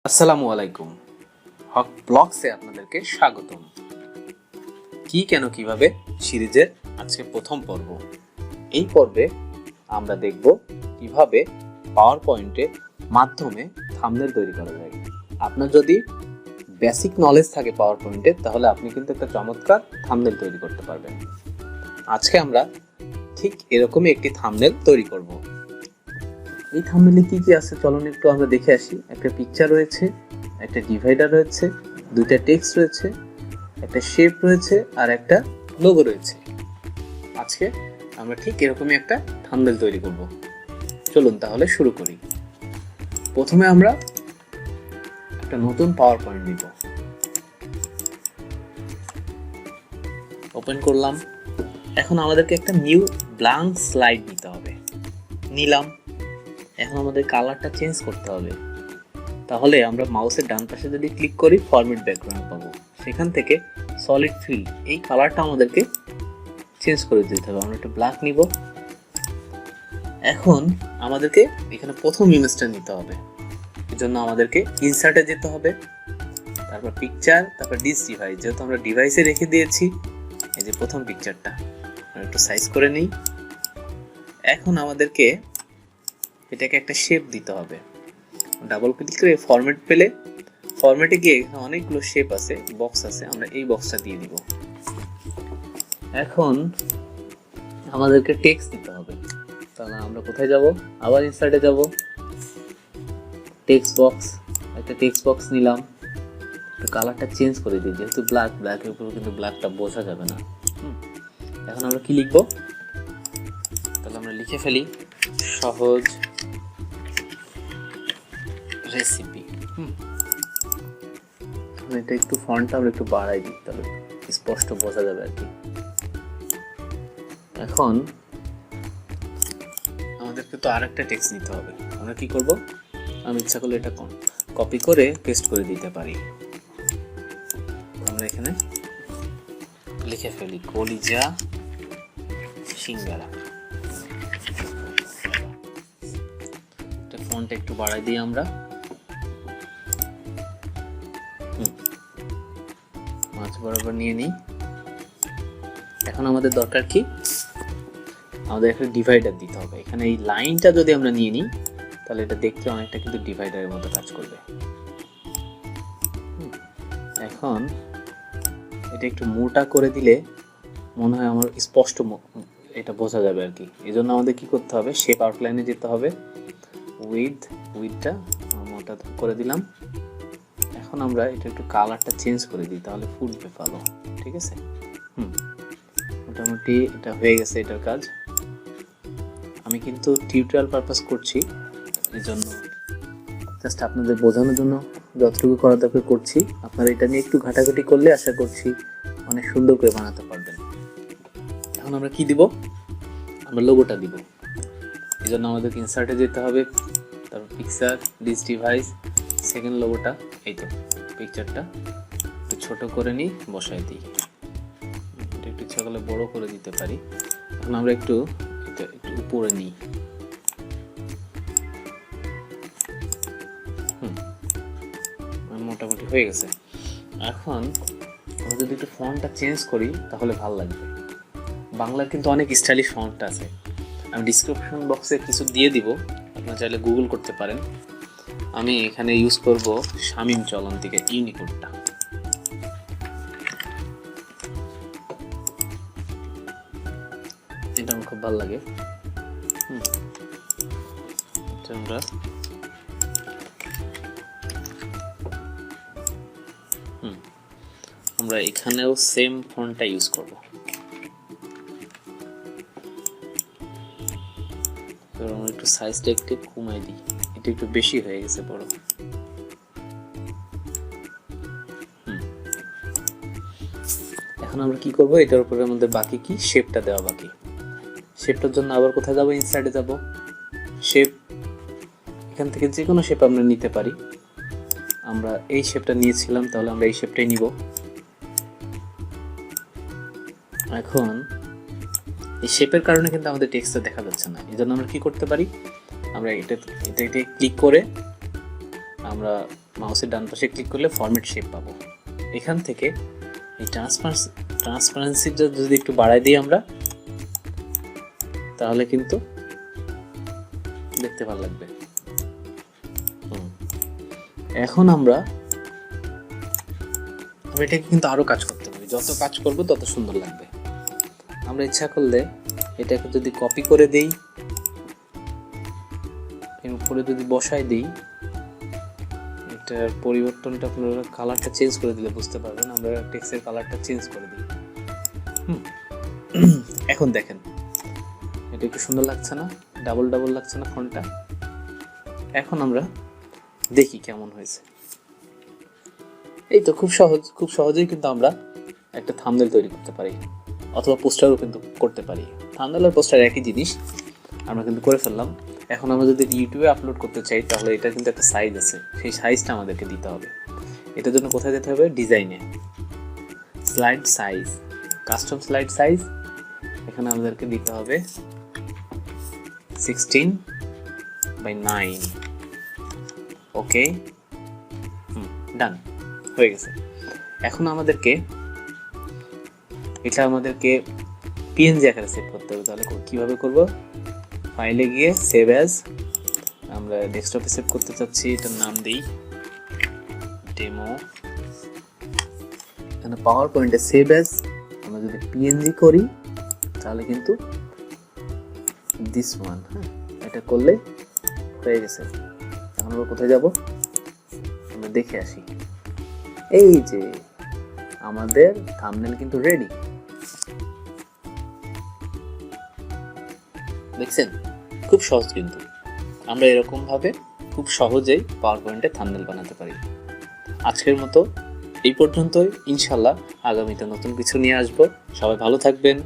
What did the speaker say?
আসসালামু আলাইকুম। হক ব্লগসে আপনাদেরকে স্বাগতম। কি কেন কিভাবে সিরিজের আজকে প্রথম পর্ব। এই পর্বে আমরা দেখব কিভাবে পাওয়ার পয়েন্টের মাধ্যমে থাম্বনেল তৈরি করা যায়। আপনার যদি বেসিক নলেজ থাকে পাওয়ার পয়েন্টের, তাহলে আপনি কিন্তু একটা চমৎকার থাম্বনেল তৈরি করতে পারবেন। আজকে আমরা ঠিক এরকমই একটি থাম্বনেল তৈরি করব। এই থাম্বনেলে কি কি আছে চলুন একটু আমরা দেখে আসি। একটা পিকচার রয়েছে, একটা ডিভাইডার রয়েছে, দুইটা টেক্সট রয়েছে, একটা শেপ রয়েছে আর একটা লোগো রয়েছে। আজকে আমরা ঠিক এরকমই একটা থাম্বনেল তৈরি করব। চলুন তাহলে শুরু করি। প্রথমে আমরা একটা নতুন পাওয়ার পয়েন্ট নিব। ওপেন করলাম। এখন আমাদেরকে একটা নিউ ব্ল্যাঙ্ক স্লাইড নিতে হবে। নিলাম। এখন আমাদের কালারটা চেঞ্জ করতে হবে। তাহলে আমরা মাউসের ডান পাশে যদি ক্লিক করি ফরম্যাট ব্যাকগ্রাউন্ড পাবো। সেখান থেকে সলিড ফিল্ড এই কালারটা আমাদেরকে চেঞ্জ করে দিতে হবে। আমরা একটা ব্ল্যাক নিব। এখন আমাদেরকে এখানে প্রথম ইমেজটা নিতে হবে। এর জন্য আমাদেরকে ইনসার্টে যেতে হবে, তারপর পিকচার, তারপর ডিস ডিভাইস। যেহেতু আমরা ডিভাইসে রেখে দিয়েছি, এই যে প্রথম পিকচারটা একটু সাইজ করে নিই। এখন আমাদেরকে এটাকে একটা শেপ দিতে হবে। ডাবল ক্লিক করে ফরম্যাট পেলে ফরম্যাটে গিয়ে অনেকগুলো শেপ আছে, বক্স আছে, আমরা এই বক্সটা দিয়ে দিব। এখন আমাদেরকে টেক্সট দিতে হবে। তাহলে আমরা কোথায় যাব? আবার ইনসার্টে যাব, টেক্সট বক্স, একটা টেক্সট বক্স নিলাম। একটু কালারটা চেঞ্জ করে দিই, যেহেতু ব্ল্যাকের উপর কিন্তু ব্ল্যাকটা বোঝা যাবে না। এখন আমরা কি লিখবো? তাহলে আমরা লিখে ফেলি সহজ রেসিপি। এটা একটু ফন্টটা আমরা একটু বাড়াই দিই, তাহলে স্পষ্ট বোঝা যাবে আর কি। এখন আমাদেরকে তো আরেকটা টেক্সট নিতে হবে। আমরা কি করব? আমি ইচ্ছা করলে এটা কপি করে পেস্ট করে দিতে পারি। আমরা এখানে লিখে ফেলি কলিজা সিঙ্গারা। এটা ফন্টটা একটু বাড়াই দিই আমরা। মাছ বরাবর নিয়ে নিই। এখন আমাদের দরকার কি? আমাদের একটা ডিভাইডার দিতে হবে। এখানে এই লাইনটা যদি আমরা নিয়ে নিই, তাহলে এটা দেখতে অনেকটা কিন্তু ডিভাইডারের মতো কাজ করবে। এখন এটা একটু মোটা করে দিলে মনে হয় আমার স্পষ্ট এটা বোঝা যাবে আর কি। এই জন্য আমাদের কি করতে হবে? শেপ আউটলাইনে যেতে হবে। উইথটা মোটা করে দিলাম। এখন আমরা এটা একটু কালারটা চেঞ্জ করে দিই, তাহলে ফুটবে ভালো। ঠিক আছে? মোটামুটি এটা হয়ে গেছে এটার কাজ। আমি কিন্তু টিউটোরিয়াল পারপাস করছি, এই জন্য জাস্ট আপনাদের বোঝানোর জন্য যতটুকু করা দরকার করছি। আপনারা এটা নিয়ে একটু ঘাটাঘাটি করলে আশা করছি অনেক সুন্দর করে বানাতে পারবেন। এখন আমরা কি দিব? আমরা লোগোটা দিব। এই জন্য আমাদেরকে ইনসার্টে যেতে হবে, তারপর পিকচার, ডিস ডিভাইস, সেকেন্ড লোগোটা, এই তো পিকচারটা একটু ছোট করে নিই, বসাই দিই। এটা একটু ইচ্ছা করলে বড় করে দিতে পারি। এখন আমরা একটু উপরে নিই। মোটামুটি হয়ে গেছে। এখন আমরা যদি একটু ফন্টটা চেঞ্জ করি তাহলে ভালো লাগবে। বাংলার কিন্তু অনেক স্টাইলিশ ফন্ট আছে, আমি ডিসক্রিপশন বক্সে কিছু দিয়ে দিব, আপনারা চাইলে গুগল করতে পারেন। আমি এখানে ইউজ করব শামীম চলন্তিকা ইউনিকোডটা। এটা আমার খুব ভালো লাগে। আমরা এখানেও সেম ফন্টটা ইউজ করব। আমরা একটু সাইজটা একটু কমাই দিই, এটা একটু বেশি হয়ে গেছে বড়। এখন আমরা কি করব? এটার উপরে আমাদের বাকি কি শেপটা দেওয়া বাকি। শেপটার জন্য আবার কোথায় যাব? ইনসার্টে যাব, শেপ। এখান থেকে যে কোনো শেপ আমরা নিতে পারি। আমরা এই শেপটা নিয়েছিলাম, তাহলে আমরা এই শেপটাই নিব। এখন এই শেপের কারণে কিন্তু আমাদের টেক্সটটা দেখা যাচ্ছে না। এই জন্য আমরা কি করতে পারি? আমরা এটা ক্লিক করে আমরা মাউসের ডান পাশে ক্লিক করলে ফরম্যাট শেপ পাবো। এখান থেকে এই ট্রান্সপারেন্সিটা যদি একটু বাড়াই দিই আমরা, তাহলে কিন্তু দেখতে ভালো লাগবে। এখন আমরা এটাকে কিন্তু আরো কাজ করতে পারি, যত কাজ করব তত সুন্দর লাগবে। আমরা ইচ্ছা করলে এটাকে যদি কপি করে দেই, এর উপরে যদি বসাই দেই, এটার পরিবর্তনটা আপনারা কালারটা চেঞ্জ করে দিলে বুঝতে পারবেন। আমরা টেক্সটের কালারটা চেঞ্জ করে দিই। এখন দেখেন এটা একটু সুন্দর লাগছে না? ডাবল ডাবল লাগছে না ফন্টটা? এখন আমরা দেখি কেমন হয়েছে। এই তো খুব সহজেই কিন্তু আমরা একটা থাম্বনেল তৈরি করতে পারি, অথবা পোস্টারও কিন্তু করতে পারি। থাম্বনেল আর পোস্টার একই জিনিস, আমরা কিন্তু করে ফেললাম। এখন আমরা যদি ইউটিউবে আপলোড করতে চাই, তাহলে এটা কিন্তু একটা সাইজ আছে, সেই সাইজটা আমাদেরকে দিতে হবে। এটার জন্য কোথায় যেতে হবে? ডিজাইনে, slide size, custom slide size. এখানে আমাদেরকে দিতে হবে 16:9। ওকে, ডান হয়ে গেছে। এখন আমাদেরকে পিএনজি আকারে সেভ করতে হবে। তাহলে কিভাবে করব? ফাইলে গিয়ে সেভ অ্যাজ, আমরা ডেস্কটপে সেভ করতে চাচ্ছি, এটার নাম দিই ডেমো। এখানে পাওয়ার পয়েন্টে সেভ অ্যাজ আমরা যদি পিএনজি করি, তাহলে কিন্তু দিস ওয়ান, এটা করলে হয়ে গেছে। এখন আমরা কোথায় যাব? আমরা দেখে আসি। এই যে আমাদের থাম্বনেল কিন্তু রেডি, দেখছেন? খুব সহজ কিন্তু। আমরা এরকম ভাবে খুব সহজেই পাওয়ার পয়েন্টে থাম্বনেল বানাতে পারি। আজকের মতো এই পর্যন্তই। ইনশাল্লাহ আগামীতে নতুন কিছু নিয়ে আসবো। সবাই ভালো থাকবেন।